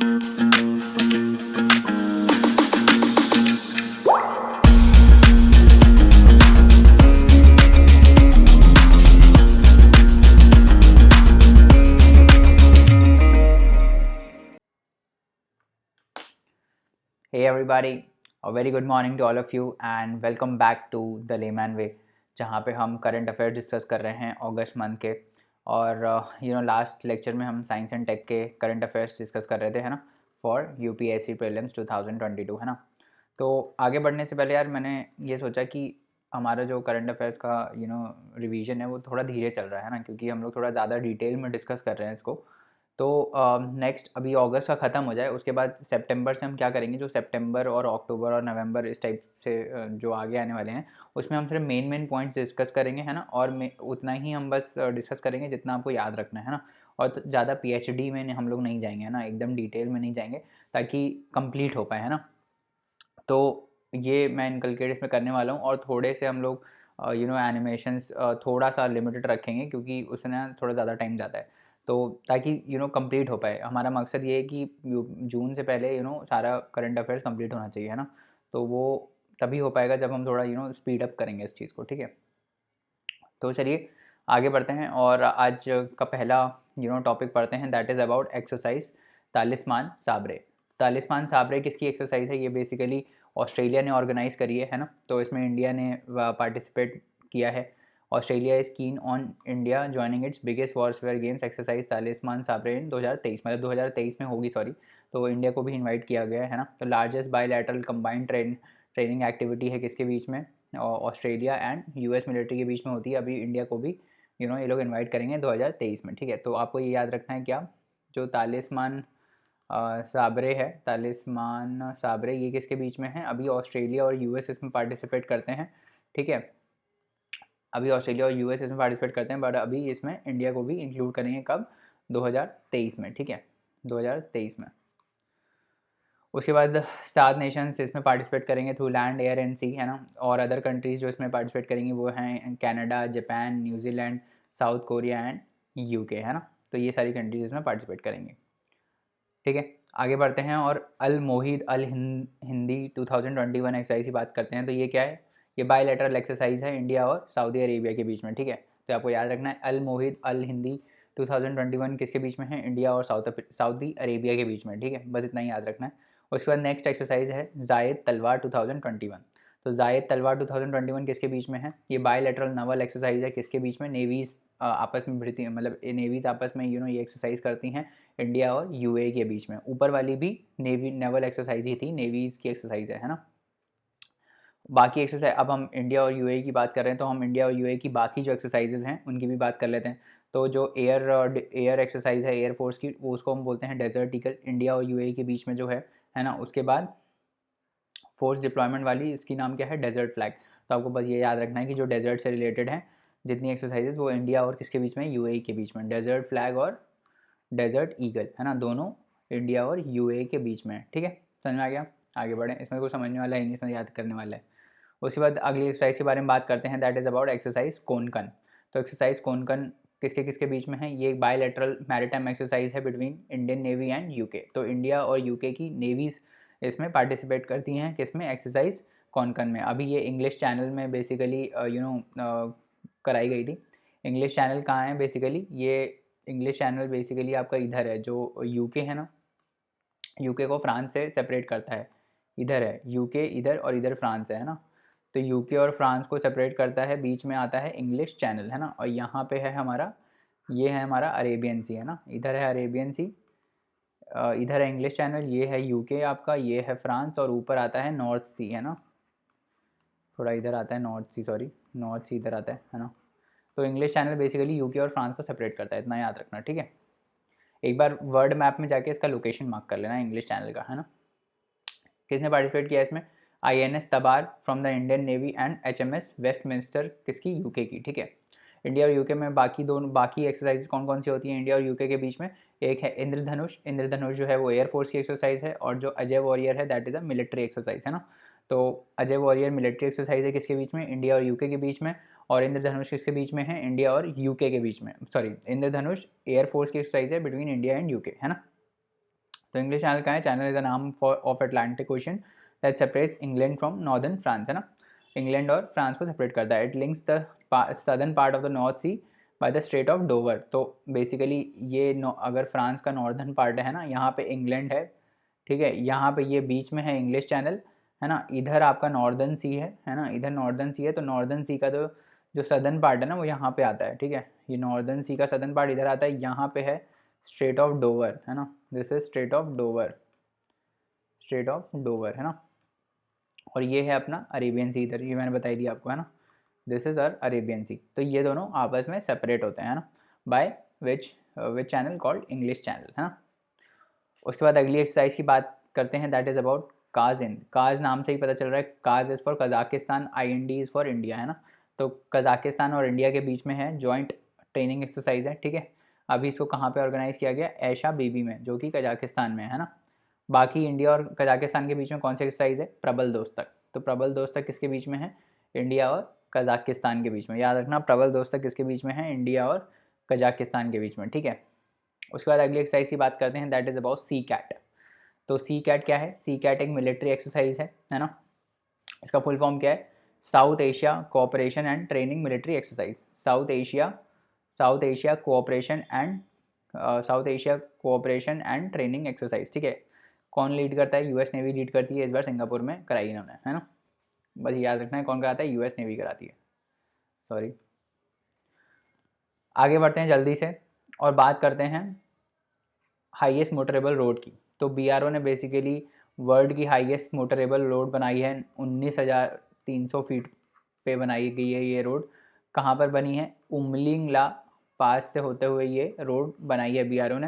Hey everybody, a very good morning to all of you and welcome back to The Layman Way, जहाँ पे हम current affairs discuss कर रहे हैं अगस्त month के। और लास्ट लेक्चर में हम साइंस एंड टेक के करंट अफेयर्स डिस्कस कर रहे थे, है ना, फॉर यूपीएससी प्रीलिम्स 2022, है ना। तो आगे बढ़ने से पहले यार मैंने ये सोचा कि हमारा जो करंट अफेयर्स का रिवीजन है वो थोड़ा धीरे चल रहा है ना, क्योंकि हम लोग थोड़ा ज़्यादा डिटेल में डिस्कस कर रहे हैं इसको। तो नेक्स्ट अभी अगस्त का ख़त्म हो जाए, उसके बाद सितंबर से हम क्या करेंगे, जो सितंबर और अक्टूबर और नवंबर इस टाइप से जो आगे आने वाले हैं उसमें हम सिर्फ मेन पॉइंट्स डिस्कस करेंगे, है ना। और उतना ही हम बस डिस्कस करेंगे जितना आपको याद रखना है ना। और तो ज़्यादा पीएचडी में हम लोग नहीं जाएंगे, है ना, एकदम डिटेल में नहीं जाएंगे ताकि कंप्लीट हो पाए, है ना। तो ये मैं इनकलकेट इसमें करने वाला हूँ। और थोड़े से हम लोग एनिमेशंस थोड़ा सा लिमिटेड रखेंगे क्योंकि उसमें ना थोड़ा ज़्यादा टाइम जाता है। तो ताकि कंप्लीट हो पाए, हमारा मकसद ये है कि जून से पहले सारा करंट अफेयर्स कंप्लीट होना चाहिए, है ना। तो वो तभी हो पाएगा जब हम थोड़ा स्पीड अप करेंगे इस चीज़ को, ठीक है। तो चलिए आगे बढ़ते हैं और आज का पहला टॉपिक पढ़ते हैं, that is about exercise Talisman साबरे। तालिस्मान साबरे किसकी एक्सरसाइज है? ये बेसिकली ऑस्ट्रेलिया ने ऑर्गेनाइज करी है ना। तो इसमें इंडिया ने पार्टिसिपेट किया है। Australia is keen on India joining its biggest warfare games exercise Talisman Sabre in 2023, मतलब 2023 में होगी, सॉरी। तो इंडिया को भी इन्वाइट किया गया है ना। तो largest bilateral combined training activity है किसके बीच में? ऑस्ट्रेलिया एंड यूएस मिलिट्री के बीच में होती है। अभी इंडिया को भी ये लोग इनवाइट करेंगे 2023 में, ठीक है। तो आपको ये याद रखना है क्या, जो तालिस्मान साबरे है, तालिस्मान साबरे ये किसके बीच में है? अभी ऑस्ट्रेलिया और यूएस इसमें पार्टिसिपेट करते हैं, ठीक है। अभी ऑस्ट्रेलिया और यूएस इसमें पार्टिसिपेट करते हैं, बट अभी इसमें इंडिया को भी इंक्लूड करेंगे कब? 2023 में, ठीक है, 2023 में। उसके बाद 7 नेशंस इसमें पार्टिसिपेट करेंगे थ्रू लैंड एयर एंड सी, है ना। और अदर कंट्रीज़ जो इसमें पार्टिसिपेट करेंगी वो हैं Canada, Japan, New Zealand, south Korea and UK, है ना। तो ये सारी कंट्रीज इसमें पार्टिसिपेट करेंगी, ठीक है। आगे बढ़ते हैं और अल मोहिद अल हिंदी 2021 एक्सरसाइज की बात करते हैं। तो ये क्या है? ये बायलैटरल एक्सरसाइज है इंडिया और सऊदी अरेबिया के बीच में, ठीक है। तो आपको याद रखना है अल मोहिद अल हिंदी 2021 किसके बीच में है? इंडिया और सऊदी अरेबिया के बीच में, ठीक है। बस इतना ही याद रखना है। उसके बाद नेक्स्ट एक्सरसाइज है जायद तलवार 2021। तो जायद तलवार 2021 किसके बीच में है? ये बायलैटरल नवल एक्सरसाइज है किसके बीच में? नेवीज़ आपस में भिड़ती, मतलब नेवीज़ आपस में ये एक्सरसाइज करती हैं इंडिया और यूएई के बीच में। ऊपर वाली भी नेवी नेवल एक्सरसाइज ही थी, नेवीज़ की एक्सरसाइज है ना। बाकी एक्सरसाइज, अब हम इंडिया और यूएई की बात कर रहे हैं तो हम इंडिया और यूएई की बाकी जो एक्सरसाइजेज हैं उनकी भी बात कर लेते हैं। तो जो एयर एक्सरसाइज है एयरफोर्स की, वो उसको हम बोलते हैं डेजर्ट ईगल, इंडिया और यूएई के बीच में जो है ना। उसके बाद फोर्स डिप्लॉयमेंट वाली, इसकी नाम क्या है? Desert flag. तो आपको बस ये याद रखना है कि जो डेजर्ट से रिलेटेड है जितनी एक्सरसाइजेज, वो इंडिया और किसके बीच में? यूएई के बीच में। डेजर्ट फ्लैग और डेजर्ट ईगल, है ना, दोनों इंडिया और यूएई के बीच में है, ठीक है। समझ में आ गया? आगे बढ़ें, इसमें कुछ समझने वाला है नहीं, इसमें याद करने वाला है। उसके बाद अगली एक्सरसाइज के बारे में बात करते हैं, दैट इज़ अबाउट एक्सरसाइज कोनकन। तो एक्सरसाइज कोनकन किसके किसके बीच में है? ये एक बायलैटरल मैरीटाइम एक्सरसाइज है between Indian navy and UK. तो इंडिया और यूके की नेवीज़ इसमें पार्टिसिपेट करती हैं, किसमें? एक्सरसाइज कोनकन में। अभी ये इंग्लिश चैनल में बेसिकली कराई गई थी। इंग्लिश चैनल कहाँ है बेसिकली? ये इंग्लिश चैनल बेसिकली आपका इधर है, जो यूके है ना, यूके को फ्रांस से सेपरेट करता है। इधर है यूके, इधर, और इधर फ्रांस है ना। तो यूके और फ्रांस को सेपरेट करता है, बीच में आता है इंग्लिश चैनल, है ना। और यहाँ पे है हमारा, ये है हमारा अरेबियन सी, है ना। इधर है अरेबियन सी, इधर है इंग्लिश चैनल, ये है यूके आपका, ये है फ्रांस, और ऊपर आता है नॉर्थ सी, है ना। थोड़ा इधर आता है नॉर्थ सी, सॉरी, नॉर्थ सी इधर आता है ना। तो इंग्लिश चैनल बेसिकली यूके और फ्रांस को सेपरेट करता है, इतना याद रखना, ठीक है। एक बार वर्ल्ड मैप में जाके इसका लोकेशन मार्क कर लेना इंग्लिश चैनल का, है ना। किसने पार्टिसिपेट किया इसमें? INS Tabar from the Indian navy and HMS Westminster किसकी? यूके की, ठीक है। इंडिया और यूके में बाकी एक्सरसाइज कौन कौन सी होती हैं इंडिया और यूके के बीच में? एक है इंद्रधनुष। इंद्रधनुष जो है वो एयरफोर्स की एक्सरसाइज है, और जो अजय वॉरियर है that is a military exercise, है ना। तो अजय वॉरियर मिलिट्री एक्सरसाइज है किसके बीच में? इंडिया और यूके के बीच में। और इंद्रधनुष किसके बीच में है? इंडिया और यूके के बीच में। सॉरी, इंद्रधनुष एयरफोर्स की एक्सरसाइज है बिटवीन इंडिया एंड यूके, है ना। तो इंग्लिश चैनल का है, चैनल इज द नाम for of Atlantic ocean that separates England from northern France, है ना, इंग्लैंड और फ्रांस को सेपरेट करता है। It links the southern part of the North Sea by the Strait of Dover. तो बेसिकली ये अगर फ्रांस का नॉर्दर्न पार्ट है ना, यहाँ पे इंग्लैंड है, ठीक है, यहाँ पे ये बीच में है इंग्लिश चैनल, है ना, इधर आपका नॉर्दर्न सी है ना, इधर नॉर्दर्न सी है, तो नॉर्दर्न सी का जो सदर्न पार्ट है ना वो यहाँ पे आता है, ठीक है, ये नॉर्दर्न सी का सदर्न पार्ट इधर आता है, यहाँ पे है स्ट्रेट ऑफ डोवर, है ना, this is straight of Dover, straight of Dover, है ना, और ये है अपना अरेबियन सी इधर, ये मैंने बताई दी आपको, है ना, दिस इज आर अरेबियन सी। तो ये दोनों आपस में सेपरेट होते हैं ना, by which channel called English channel, है ना। उसके बाद अगली एक्सरसाइज की बात करते हैं, that is about Kaz in. Kaz नाम से ही पता चल रहा है, Kaz is for Kazakhstan, IND is for India, है ना। तो कजाकिस्तान और इंडिया के बीच में है जॉइंट ट्रेनिंग एक्सरसाइज है, ठीक है। अभी इसको कहाँ पे ऑर्गेनाइज किया गया, ऐशा बीबी में, जो कि कजाकिस्तान में है ना। बाकी इंडिया और कजाकिस्तान के बीच में कौन सी एक्सरसाइज है, प्रबल दोस्तक। तो प्रबल दोस्तक किसके बीच में है, इंडिया और कजाकिस्तान के बीच में, याद रखना प्रबल दोस्तक किसके बीच में है, इंडिया और कजाकिस्तान के बीच में, ठीक है। उसके बाद अगली एक्सरसाइज की बात करते हैं, that is about sea cat. तो सी कैट क्या है, सी कैट एक मिलिट्री एक्सरसाइज है ना। इसका फुल फॉर्म क्या है, South Asia cooperation and training military exercise. South Asia cooperation and South Asia cooperation and training exercise, ठीक है। कौन लीड करता है, US नेवी लीड करती है, इस बार सिंगापुर में कराई इन्होंने, है ना। बस याद रखना है कौन कराता है, US नेवी कराती है, सॉरी। आगे बढ़ते हैं जल्दी से और बात करते हैं हाईएस्ट मोटरेबल रोड की। तो BRO ने बेसिकली वर्ल्ड की हाईएस्ट मोटरेबल रोड बनाई है, 19,300 फीट पे बनाई गई है ये रोड। कहाँ पर बनी है, उमलिंगला पास से होते हुए ये रोड बनाई है BRO ने,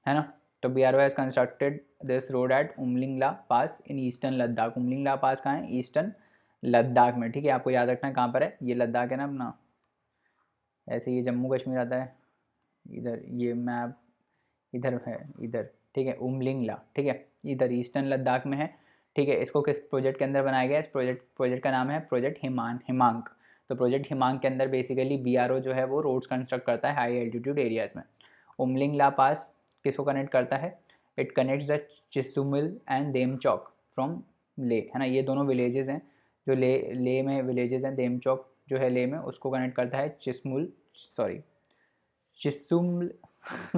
है ना। तो BRO has constructed this road at Umlingla pass in eastern Ladakh. Umlingla pass कहाँ है, ईस्टर्न लद्दाख में, ठीक है। आपको याद रखना है कहाँ पर है, ये लद्दाख है ना अपना, ऐसे ये जम्मू कश्मीर आता है, इधर ये मैप इधर है, इधर, ठीक है, उमलिंगला, ठीक है, इधर ईस्टर्न लद्दाख में है, ठीक है। इसको किस प्रोजेक्ट के अंदर बनाया गया है, इस प्रोजेक्ट का नाम है प्रोजेक्ट हिमांक। तो प्रोजेक्ट हिमांक के अंदर बेसिकली BRO जो है वो रोड्स कंस्ट्रक्ट करता है हाई एल्टीट्यूड एरियाज़ में। उमलिंगला पास किसको कनेक्ट करता है, it connects the Chisumle and Demchok from Leh, है ना। ये दोनों विलेजेस हैं जो ले में विलेजेस हैं, देमचौक जो है ले में, उसको कनेक्ट करता है चिसुमल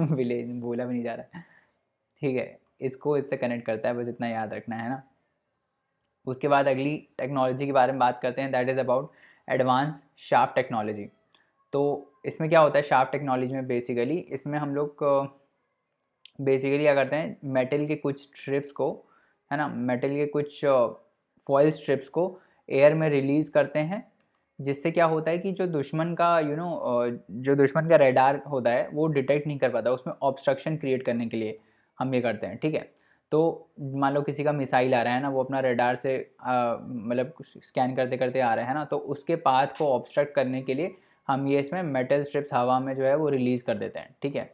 विलेज, बोला भी नहीं जा रहा है, ठीक है, इसको इससे कनेक्ट करता है, बस इतना याद रखना है ना। उसके बाद अगली टेक्नोलॉजी के बारे में बात करते हैं, that is about advance shaft technology. तो इसमें क्या होता है शाफ्ट टेक्नोलॉजी में, बेसिकली इसमें हम लोग बेसिकली क्या करते हैं, मेटल के कुछ स्ट्रिप्स को, है ना, मेटल के कुछ फॉयल स्ट्रिप्स को एयर में रिलीज़ करते हैं, जिससे क्या होता है कि जो दुश्मन का जो दुश्मन का रेडार होता है वो डिटेक्ट नहीं कर पाता, उसमें ऑब्स्ट्रक्शन क्रिएट करने के लिए हम ये करते हैं, ठीक है। तो मान लो किसी का मिसाइल आ रहा है ना, वो अपना रेडार से मतलब स्कैन करते करते आ रहा है ना, तो उसके पाथ को ऑब्स्ट्रक्ट करने के लिए हम ये इसमें मेटल स्ट्रिप्स हवा में जो है वो रिलीज़ कर देते हैं, ठीक है।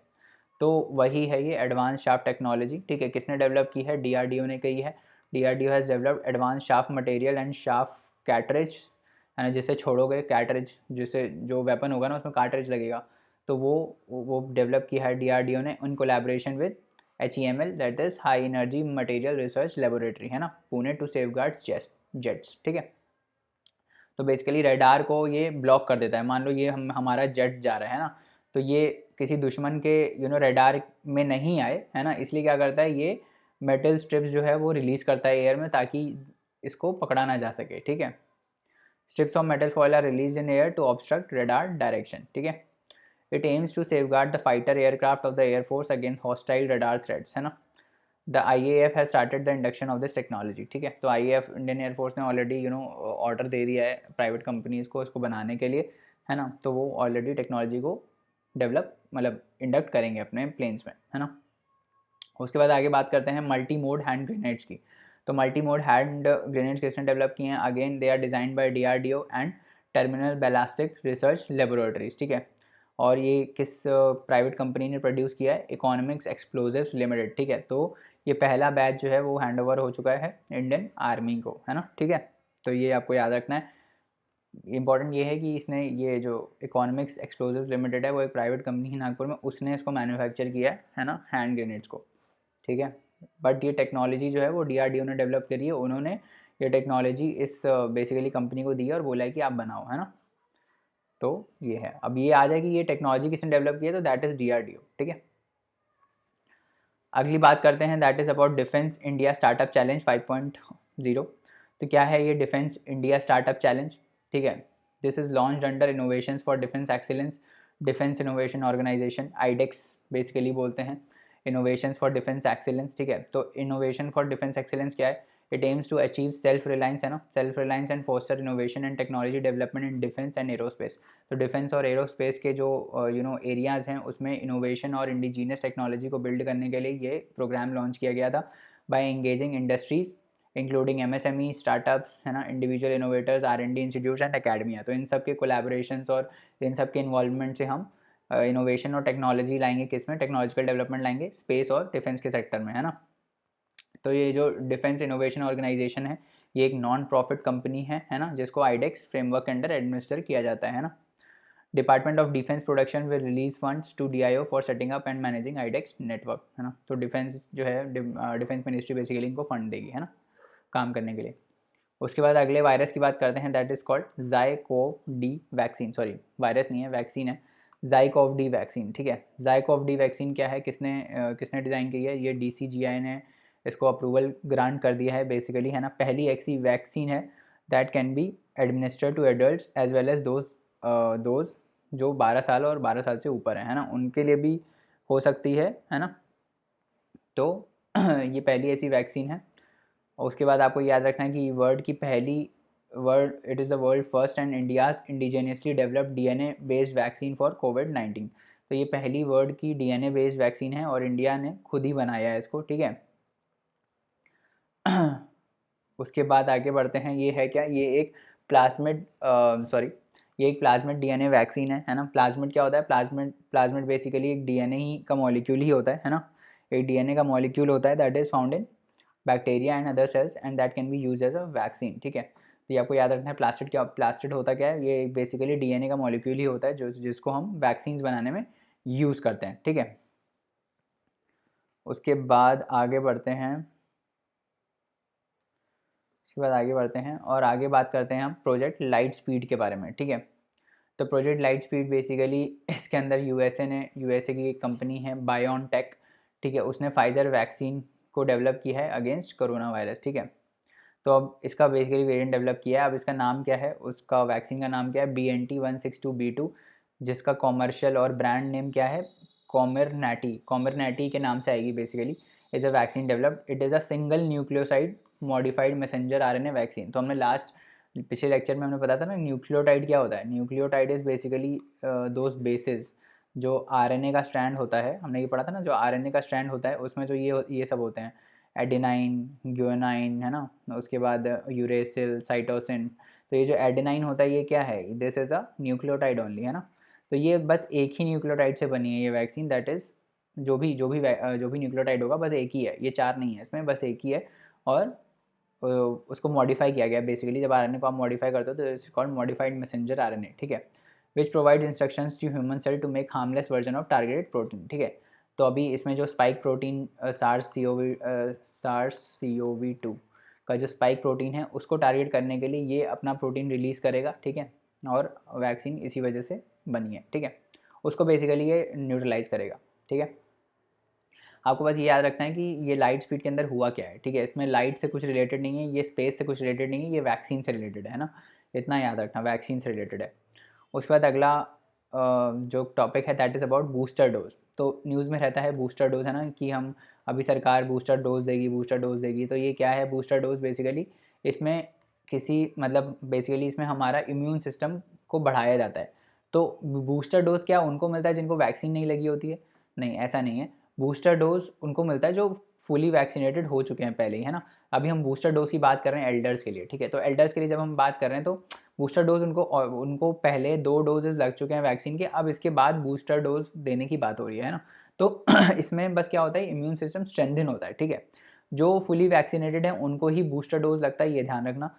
तो वही है ये एडवांस शाफ्ट टेक्नोलॉजी, ठीक है। किसने डेवलप की है, DRDO ने की है। DRDO has developed advance shaft material and shaft cartridge, है ना, जिसे छोड़ोगे कैटरेज, जिसे जो वेपन होगा ना उसमें कार्टरेज लगेगा, तो वो डेवलप किया है DRDO ने in collaboration with HEML, that is high energy material research laboratory, है ना, पुणे टू सेफगार्ड जेट्स, ठीक है। तो बेसिकली रेडार को ये ब्लॉक कर देता है, मान लो ये हमारा जेट जा रहा है ना, तो ये किसी दुश्मन के रेडार में नहीं आए, है ना, इसलिए क्या करता है ये मेटल स्ट्रिप्स जो है वो रिलीज़ करता है एयर में, ताकि इसको पकड़ा ना जा सके, ठीक है। Strips of metal foil are release in air to obstruct radar direction, ठीक है। It aims to safeguard the fighter aircraft of the air force against hostile radar threats, है ना। The IAF has started the induction of this technology, ठीक है। तो IAF Indian air force ने already order दे दिया है प्राइवेट कंपनीज़ को इसको बनाने के लिए, है ना। तो वो ऑलरेडी टेक्नोलॉजी को डेवलप मतलब इंडक्ट करेंगे अपने प्लेन्स में, है ना। उसके बाद आगे बात करते हैं मल्टी मोड हैंड ग्रेनेड्स की। तो मल्टी मोड हैंड ग्रेनेड्स किसने डेवलप किए हैं, again they are design by DRDO and terminal ballistic research laboratories, ठीक है। और ये किस प्राइवेट कंपनी ने प्रोड्यूस किया है, इकोनॉमिक्स एक्सप्लोजिव्स लिमिटेड, ठीक है। तो ये पहला बैच जो है वो हैंड ओवर हो चुका है इंडियन आर्मी को, है ना, ठीक है। तो ये आपको याद रखना है। इंपॉर्टेंट ये है कि इसने ये जो इकोनॉमिक्स एक्सप्लोजिव्स लिमिटेड है वो एक प्राइवेट कंपनी है नागपुर में, उसने इसको मैन्युफैक्चर किया है ना, हैंड ग्रेनेड्स को, ठीक है। बट ये टेक्नोलॉजी जो है वो DRDO ने डेवलप करी है, उन्होंने ये टेक्नोलॉजी इस बेसिकली कंपनी को दी है और बोला है कि आप बनाओ, है ना। तो ये है, अब ये आ जाए कि ये टेक्नोलॉजी किसने डेवलप की है, तो दैट इज़ DRDO, ठीक है। अगली बात करते हैं, that is about defence India startup challenge 5.0। तो क्या है ये डिफेंस इंडिया स्टार्टअप चैलेंज, ठीक है। This is launched under innovations for defence excellence defence innovation organisation, iDEX basically बोलते हैं, इनोवेशंस फॉर डिफेंस एक्सीलेंस, ठीक है। तो इनोवेशन फॉर डिफेंस एक्सीलेंस क्या है, it aims to achieve self reliance, है ना, self reliance and foster innovation and technology development in defence and aerospace. तो डिफेंस और एरोस्पेस के जो एरियाज़ हैं उसमें इनोवेशन और इंडिजीनियस टेक्नोलॉजी को बिल्ड करने के लिए ये प्रोग्राम लॉन्च किया गया था by engaging industries including MSME startups, है ना, individual innovators, R&D institutes and academia. तो इन सब के कोलैबोरेशंस और इन सब के इन्वॉल्वमेंट से हम इनोवेशन और टेक्नोलॉजी लाएंगे, किस में, टेक्नोलॉजिकल डेवलपमेंट लाएंगे स्पेस और डिफेंस के सेक्टर में, है ना। तो ये जो डिफेंस इनोवेशन ऑर्गेनाइजेशन है ये एक नॉन प्रॉफिट कंपनी है ना, जिसको आईडेक्स फ्रेमवर्क के अंडर एडमिनिस्टर किया जाता है ना। Department of defence production will release funds to DIO for setting up and managing iDEX network, है ना। तो डिफेंस जो है डिफेंस मिनिस्ट्री बेसिकली इनको फंड देगी, है ना, काम करने के लिए। उसके बाद अगले वायरस की बात करते हैं, that is called ZyCoV-D vaccine, sorry virus नहीं है, वैक्सीन है, ज़ाइकोव-डी वैक्सीन, ठीक है। ज़ाइकोव-डी वैक्सीन क्या है, किसने डिज़ाइन की है, ये DCGI ने इसको अप्रूवल ग्रांट कर दिया है बेसिकली, है ना। पहली ऐसी वैक्सीन है that can be administered to adult as well as those जो 12 साल और 12 साल से ऊपर है ना, उनके लिए भी हो सकती है ना। तो ये पहली ऐसी वैक्सीन है। और उसके बाद आपको याद रखना है कि वर्ल्ड की पहली world it is the world first and India's indigenously developed DNA based vaccine for कोविड-19। तो ये पहली वर्ल्ड की DNA बेस्ड वैक्सीन है और इंडिया ने खुद ही बनाया है इसको, ठीक है। उसके बाद आगे बढ़ते हैं, ये है क्या, ये एक प्लाज्मिड ये एक प्लाज्मिड DNA वैक्सीन है ना। प्लाज्मिड क्या होता है, प्लाज्मिड बेसिकली एक DNA ही का मॉलिक्यूल ही होता है ना। एक DNA का मॉलिक्यूल होता है that is found in bacteria and other cells and that can be use as a vaccine, ठीक है। तो ये आपको याद रखना है, प्लास्टिड होता क्या है, ये बेसिकली DNA का मॉलिक्यूल ही होता है जिसको हम वैक्सीन्स बनाने में यूज़ करते हैं, ठीक है। उसके बाद आगे बढ़ते हैं, और आगे बात करते हैं हम प्रोजेक्ट लाइट स्पीड के बारे में, ठीक है। तो प्रोजेक्ट लाइट स्पीड बेसिकली इसके अंदर यूएसए की एक कंपनी है बायोनटेक, ठीक है, उसने फाइजर वैक्सीन को डेवलप किया है अगेंस्ट कोरोना वायरस, ठीक है। तो अब इसका बेसिकली वेरिएंट डेवलप किया है, अब इसका नाम क्या है, उसका वैक्सीन का नाम क्या है, BNT162b2, जिसका कॉमर्शियल और ब्रांड नेम क्या है, कॉमिरनैटी के नाम से आएगी basically. Is a vaccine developed, it is a single nucleoside modified messenger RNA vaccine. तो हमने पिछले लेक्चर में हमने पता था ना न्यूक्लियोटाइड क्या होता है। Nucleotide is basically those basis जो RNA का स्ट्रैंड होता है, हमने ये पढ़ा था ना, जो RNA का स्ट्रैंड होता है उसमें जो ये सब होते हैं, एडेनाइन, ग्यूनाइन, है ना, उसके बाद यूरेसिल, साइटोसिन। तो ये जो एडेनाइन होता है ये क्या है, this is a nucleotide only, है ना। तो ये बस एक ही न्यूक्लियोटाइड से बनी है ये वैक्सीन, दैट इज़ जो भी न्यूक्लियोटाइड होगा बस एक ही है, ये 4 नहीं है इसमें, बस एक ही है। और उसको मॉडिफाई किया गया बेसिकली, जब RNA को आप मॉडिफाई करते हो तो it's called modified messenger RNA, ठीक है, which provide instructions to human cell to make harmless version of targeted protein, ठीक है। तो अभी इसमें जो स्पाइक प्रोटीन SARS-CoV-2 का जो स्पाइक प्रोटीन है उसको टारगेट करने के लिए ये अपना प्रोटीन रिलीज़ करेगा, ठीक है, और वैक्सीन इसी वजह से बनी है, ठीक है। उसको बेसिकली ये न्यूट्रलाइज करेगा, ठीक है। आपको बस ये याद रखना है कि ये लाइट स्पीड के अंदर हुआ क्या है, ठीक है, इसमें लाइट से कुछ रिलेटेड नहीं है, ये स्पेस से कुछ रिलेटेड नहीं है, ये वैक्सीन से रिलेटेड है ना, इतना याद रखना, वैक्सीन से रिलेटेड है। उसके बाद अगला जो टॉपिक है that is about booster dose. तो न्यूज़ में रहता है बूस्टर डोज, है ना, कि हम अभी सरकार बूस्टर डोज देगी। तो ये क्या है बूस्टर डोज, बेसिकली इसमें बेसिकली इसमें हमारा इम्यून सिस्टम को बढ़ाया जाता है। तो बूस्टर डोज क्या उनको मिलता है जिनको वैक्सीन नहीं लगी होती है, नहीं ऐसा नहीं है। बूस्टर डोज उनको मिलता है जो फुली वैक्सीनेटेड हो चुके हैं पहले ही, है ना। अभी हम बूस्टर डोज की बात कर रहे हैं एल्डर्स के लिए, ठीक है। तो एल्डर्स के लिए जब हम बात कर रहे हैं तो बूस्टर डोज उनको पहले 2 डोजेज़ लग चुके हैं वैक्सीन के, अब इसके बाद बूस्टर डोज देने की बात हो रही है ना। तो इसमें बस क्या होता है, इम्यून सिस्टम स्ट्रेंथन होता है, ठीक है। जो फुली वैक्सीनेटेड हैं उनको ही बूस्टर डोज लगता है, ये ध्यान रखना।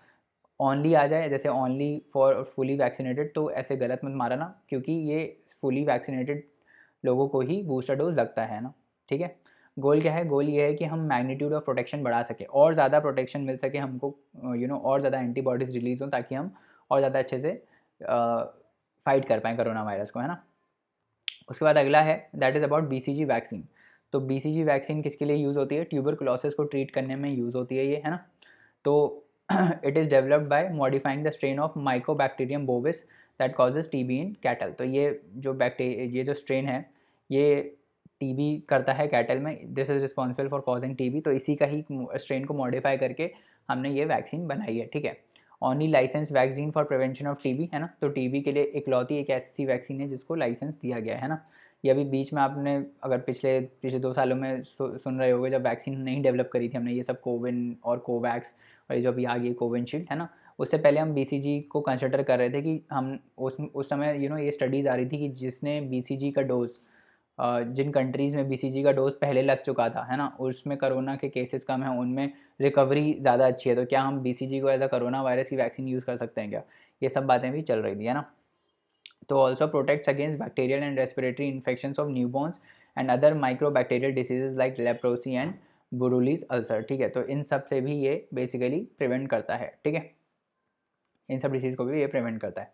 ओनली आ जाए जैसे ओनली फॉर फुली वैक्सीनेटेड, तो ऐसे गलत मत मारना, क्योंकि ये फुली वैक्सीनेटेड लोगों को ही बूस्टर डोज लगता है ना, ठीक है। गोल क्या है, गोल ये है कि हम मैग्नीट्यूड ऑफ प्रोटेक्शन बढ़ा सके, और ज़्यादा प्रोटेक्शन मिल सके हमको, और ज़्यादा एंटीबॉडीज़ रिलीज़ हों ताकि हम और ज़्यादा अच्छे से फाइट कर पाएँ कोरोना वायरस को, है ना। उसके बाद अगला है that is about BCG vaccine. तो BCG वैक्सीन किसके लिए यूज़ होती है, ट्यूबरकुलोसिस को ट्रीट करने में यूज़ होती है ये, है ना। तो it is developed by modifying the strain of Mycobacterium bovis that causes TB in cattle. तो ये जो स्ट्रेन है ये TB करता है कैटल में, this is responsible for causing TB। तो इसी का ही स्ट्रेन को मॉडिफाई करके हमने ये वैक्सीन बनाई है, ठीक है। Only license vaccine for prevention of TB, है ना। तो TB के लिए इकलौती एक ऐसी वैक्सीन है जिसको लाइसेंस दिया गया है ना। ये अभी बीच में आपने अगर पिछले 2 सालों में सुन रहे होगे, जब वैक्सीन नहीं डेवलप करी थी हमने, ये सब कोविन और कोवैक्स और ये जो अभी आ गई कोविशील्ड, है ना। उससे पहले हम BCG को कंसिडर कर रहे थे कि हम उस समय ये स्टडीज़ आ रही थी कि जिसने BCG का डोज, जिन कंट्रीज़ में BCG का डोज पहले लग चुका था, है ना, उसमें कोरोना के केसेस कम हैं, उनमें रिकवरी ज़्यादा अच्छी है। तो क्या हम BCG को एज अ कोरोना वायरस की वैक्सीन यूज़ कर सकते हैं क्या, ये सब बातें भी चल रही थी, है ना। तो also protects against bacterial and respiratory infections of newborns and other microbacterial diseases like leprosy and Buruli's ulcer, ठीक है। तो इन सब से भी ये बेसिकली प्रिवेंट करता है, ठीक है, इन सब डिसीज़ को भी ये प्रिवेंट करता है।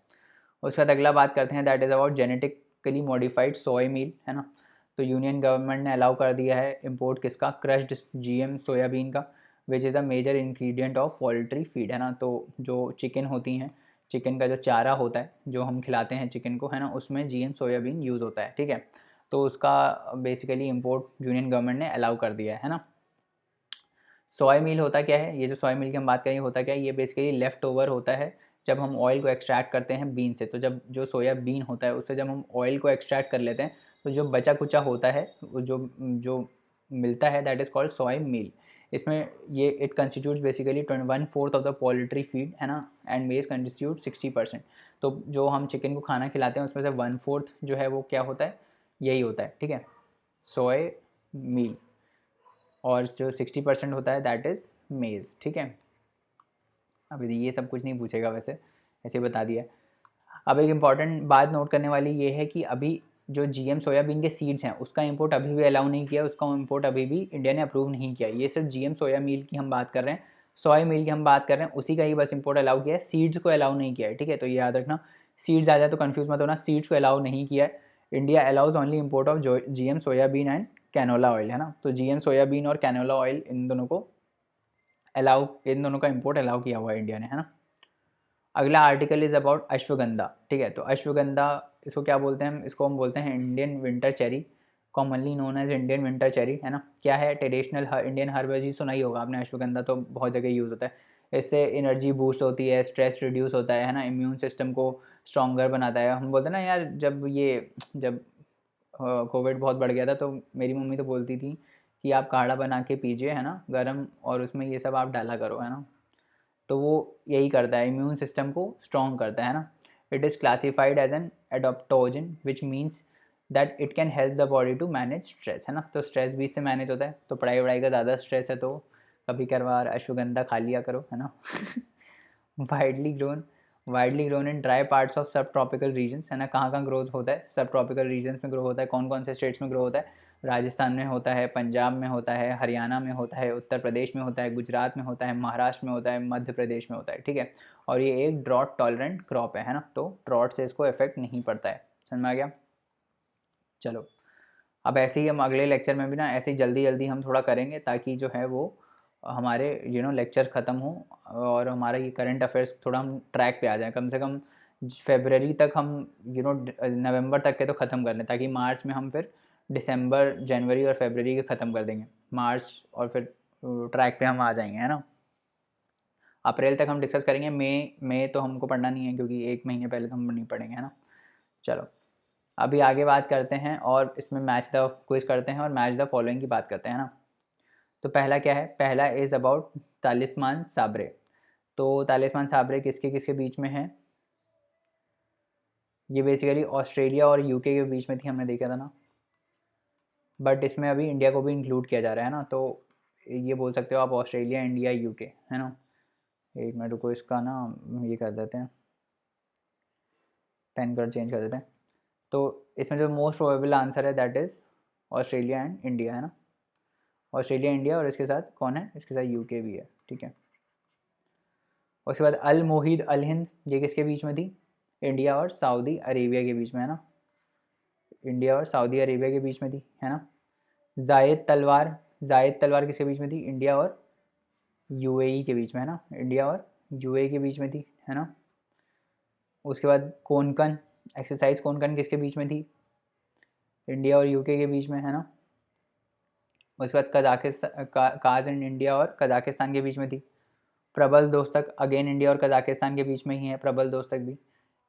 उसके बाद अगला बात करते हैं that is about genetically modified soya meal, है ना। तो यूनियन गवर्नमेंट ने अलाउ कर दिया है इम्पोर्ट किसका, क्रश्ड GM सोयाबीन का, which is a major ingredient of poultry feed, है ना। तो जो चिकन होती हैं, चिकन का जो चारा होता है जो हम खिलाते हैं चिकन को, है ना, उसमें GM सोयाबीन यूज़ होता है, ठीक है। तो उसका बेसिकली इम्पोर्ट यूनियन गवर्नमेंट ने अलाउ कर दिया है ना। सोया मील होता क्या है, ये जो सोया मील की हम बात करेंगे होता क्या है, ये बेसिकली लेफ़्ट ओवर होता है जब हम ऑयल को एक्सट्रैक्ट करते हैं बीन से। तो जब जो सोया बीन होता है उससे जब हम ऑयल को एक्सट्रैक्ट कर लेते हैं, तो जो बचा कुचा होता है वो जो जो मिलता है दैट इज़ कॉल्ड सोया मील। इसमें ये it constitutes basically 1/4 of the poultry feed, है ना, एंड मेज कंस्टिट्यूट 60%। तो जो हम चिकन को खाना खिलाते हैं उसमें से 1/4 जो है वो क्या होता है, यही होता है, ठीक है, सोया मील। और जो 60% होता है दैट इज़ मेज़, ठीक है। अभी ये सब कुछ नहीं पूछेगा वैसे, ऐसे बता दिया। अब एक इम्पॉर्टेंट बात नोट करने वाली ये है कि अभी जो GM सोयाबीन के सीड्स हैं उसका इंपोर्ट अभी भी अलाउ नहीं किया, उसका इंपोर्ट अभी भी इंडिया ने अप्रूव नहीं किया। ये सिर्फ GM सोया मील की हम बात कर रहे हैं, सोया मील की हम बात कर रहे हैं, उसी का ही बस इंपोर्ट अलाउ किया है, सीड्स को अलाउ नहीं किया है, ठीक है। तो ये याद रखना, सीड्स आ जाए तो कन्फ्यूज़ मत होना, सीड्स को अलाउ नहीं किया है। India allows only import of GM soybean and canola oil, है ना। तो GM सोयाबीन और कैनोला ऑयल इन दोनों को अलाउ, इन दोनों का इंपोर्ट अलाउ किया हुआ है इंडिया ने, है ना। अगला आर्टिकल इज़ अबाउट अश्वगंधा, ठीक है। तो अश्वगंधा इसको क्या बोलते हैं, इसको हम बोलते हैं Indian winter cherry, commonly known as Indian winter cherry, है ना। क्या है, ट्रेडिशनल इंडियन हर्ब जी, सुना ही होगा आपने, अश्वगंधा तो बहुत जगह यूज़ होता है। इससे एनर्जी बूस्ट होती है, स्ट्रेस रिड्यूस होता है ना, इम्यून सिस्टम को स्ट्रॉन्गर बनाता है। हम बोलते हैं ना यार, जब कोविड बहुत बढ़ गया था तो मेरी मम्मी तो बोलती थी कि आप काढ़ा बना के पीजिए, है ना, गर्म, और उसमें ये सब आप डाला करो, है ना। तो वो यही करता है, इम्यून सिस्टम को स्ट्रॉन्ग करता है ना। It is classified as an adaptogen which means that it can help the body to manage stress, है ना। तो स्ट्रेस भी इससे मैनेज होता है। तो पढ़ाई वढ़ाई का ज़्यादा स्ट्रेस है तो कभी कभार अश्वगंधा खा लिया करो, है ना। Widely grown widely grown in dry parts of सब ट्रॉपिकल रीजन्स, है ना। कहाँ कहाँ ग्रोथ होता है, सब ट्रॉपिकल रीजन्स में ग्रो होता है। कौन कौन से स्टेट्स में ग्रो होता है, राजस्थान में होता है, पंजाब में होता है, हरियाणा में होता है, उत्तर प्रदेश में होता है, गुजरात में होता है, महाराष्ट्र में होता है, मध्य प्रदेश में होता है, ठीक है। और ये एक ड्रॉट टॉलरेंट क्रॉप है ना, तो ड्रॉट से इसको इफेक्ट नहीं पड़ता है। समझ में आ गया। चलो, अब ऐसे ही हम अगले लेक्चर में भी ना ऐसे ही जल्दी जल्दी हम थोड़ा करेंगे ताकि जो है वो हमारे लेक्चर ख़त्म हो और हमारा ये करंट अफेयर्स थोड़ा हम ट्रैक पे आ जाएं। कम से कम फरवरी तक हम नवंबर तक के तो ख़त्म कर लें, ताकि मार्च में हम फिर दिसंबर, जनवरी और फरवरी के ख़त्म कर देंगे मार्च, और फिर ट्रैक पे हम आ जाएंगे, है ना। अप्रैल तक हम डिस्कस करेंगे, मई तो हमको पढ़ना नहीं है क्योंकि एक महीने पहले तो हम नहीं पढ़ेंगे, है ना। चलो, अभी आगे बात करते हैं और इसमें मैच द क्विज करते हैं और मैच द फॉलोइंग की बात करते हैं ना। तो पहला क्या है, पहला इज़ अबाउट तालिस्मान साबरे। तो तालिस्मान साबरे किसके किसके बीच में है, ये बेसिकली ऑस्ट्रेलिया और यूके के बीच में थी, हमने देखा था ना। बट इसमें अभी इंडिया को भी इंक्लूड किया जा रहा है ना, तो ये बोल सकते हो आप ऑस्ट्रेलिया, इंडिया, यूके, है ना। एक मिनट रुको, इसका ना ये कर देते हैं, पेन कलर चेंज कर देते हैं। तो इसमें जो मोस्ट प्रोबेबल आंसर है that is Australia and India, है ना। ऑस्ट्रेलिया, इंडिया और इसके साथ कौन है, इसके साथ यूके भी है, ठीक है। उसके बाद अल मोहिद अल हिंद, ये किसके बीच में थी, इंडिया और सऊदी अरेबिया के बीच में, है ना, इंडिया और सऊदी अरेबिया के बीच में थी, है ना। जायद तलवार, जायद तलवार किसके बीच में थी, इंडिया और यूएई के बीच में, है ना, इंडिया और यूएई के बीच में थी, है ना। उसके बाद कोंकण एक्सरसाइज, कोंकण किसके बीच में थी, इंडिया और यूके के बीच में, है ना। उसके बाद कजाकिस्तान, काज एंड इंडिया और कजाकिस्तान के बीच में थी। प्रबल दोस्तक अगेन इंडिया और कजाकिस्तान के बीच में ही है, प्रबल दोस्तक भी।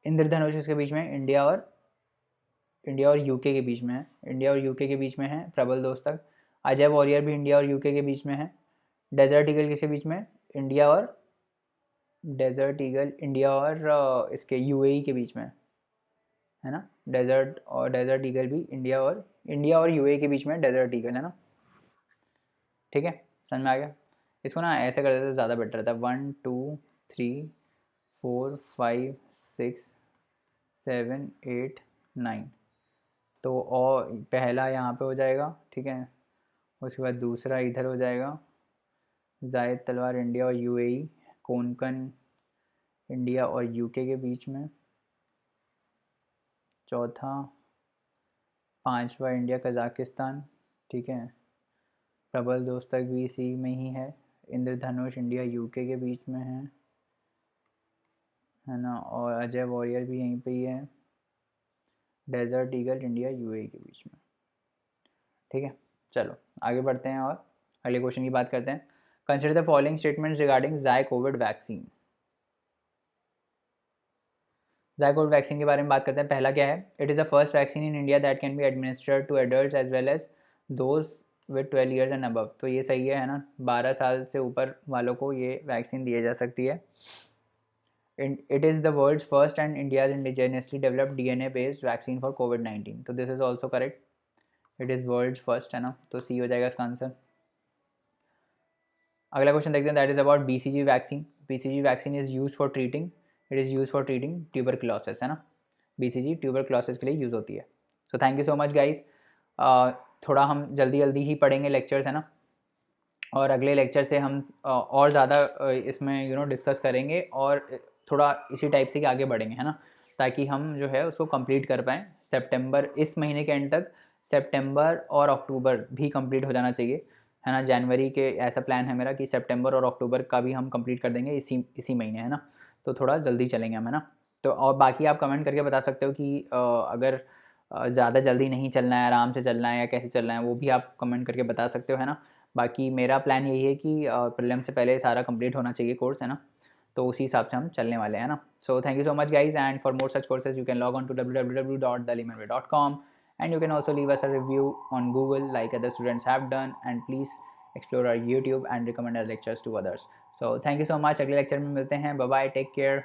इंद्रधनुष इसके बीच में इंडिया और यूके के बीच में है, इंडिया और यूके के बीच में है प्रबल दोस्तक। अजय वॉरियर भी इंडिया और यूके के बीच में है। डेजर्ट ईगल किसके बीच में, इंडिया और डेजर्ट ईगल इंडिया और इसके यूएई के बीच में, है ना। डेजर्ट ईगल भी इंडिया और यूएई के बीच में डेजर्ट ईगल, है ना, ठीक है, समझ में आ गया। इसको ना ऐसे कर देते तो ज़्यादा बेटर रहता है, 1 2 3 4 5 6 7 8 9, तो और पहला यहाँ पे हो जाएगा, ठीक है। उसके बाद दूसरा इधर हो जाएगा, जायद तलवार इंडिया और यूएई, कोंकण इंडिया और यूके के बीच में, चौथा, पांचवा इंडिया कजाकिस्तान, ठीक है। प्रबल दोस्तक भी इसी में ही है। इंद्रधनुष इंडिया यूके के बीच में है ना, और अजय वॉरियर भी यहीं पे ही है। डेजर्ट ईगल इंडिया यूएई के बीच में, ठीक है। चलो आगे बढ़ते हैं और अगले क्वेश्चन की बात करते हैं। Consider the following statements regarding ZyCoV-D vaccine. ZyCoV-D vaccine के बारे में बात करते हैं। पहला क्या है, it is the first vaccine in India that can be administered to adults as well as those with 12 years and above. तो ये सही है ना, 12 साल से ऊपर वालों को ये वैक्सीन दी जा सकती है। It is the world's first and India's indigenously developed DNA-based vaccine for COVID-19. तो this is also correct. It is world's first, है ना, तो C हो जाएगा इसका आंसर। अगला क्वेश्चन देखते हैं, that is about BCG vaccine. BCG vaccine is use for treating, it is use for treating tuberculosis, है ना। BCG ट्यूबरक्लोसिस के लिए यूज़ होती है। सो thank you so much guys. थोड़ा हम जल्दी जल्दी ही पढ़ेंगे लेक्चर्स, है ना, और अगले लेक्चर से हम और ज़्यादा इसमें डिस्कस करेंगे और थोड़ा इसी टाइप से आगे बढ़ेंगे, है ना, ताकि हम जो है उसको कंप्लीट कर पाएँ सितंबर, इस महीने के एंड तक सितंबर और अक्टूबर भी कंप्लीट हो जाना चाहिए, है ना। जनवरी के ऐसा प्लान है मेरा कि सितंबर और अक्टूबर का भी हम कंप्लीट कर देंगे इसी महीने, है ना, तो थोड़ा जल्दी चलेंगे हम, है ना। तो और बाकी आप कमेंट करके बता सकते हो कि अगर ज़्यादा जल्दी नहीं चलना है, आराम से चलना है या कैसे चलना है, वो भी आप कमेंट करके बता सकते हो, है ना। बाकी मेरा प्लान यही है कि प्रीलिम से पहले सारा कंप्लीट होना चाहिए कोर्स, है ना, तो उसी हिसाब से हम चलने वाले हैं ना। So thank you so much guys, and for more such courses you can log on to www.thelemonway.com and you can also leave us a review on Google like other students have done, and please explore our YouTube and recommend our lectures to others. So thank you so much, अगले lecture में मिलते हैं, bye bye, take care.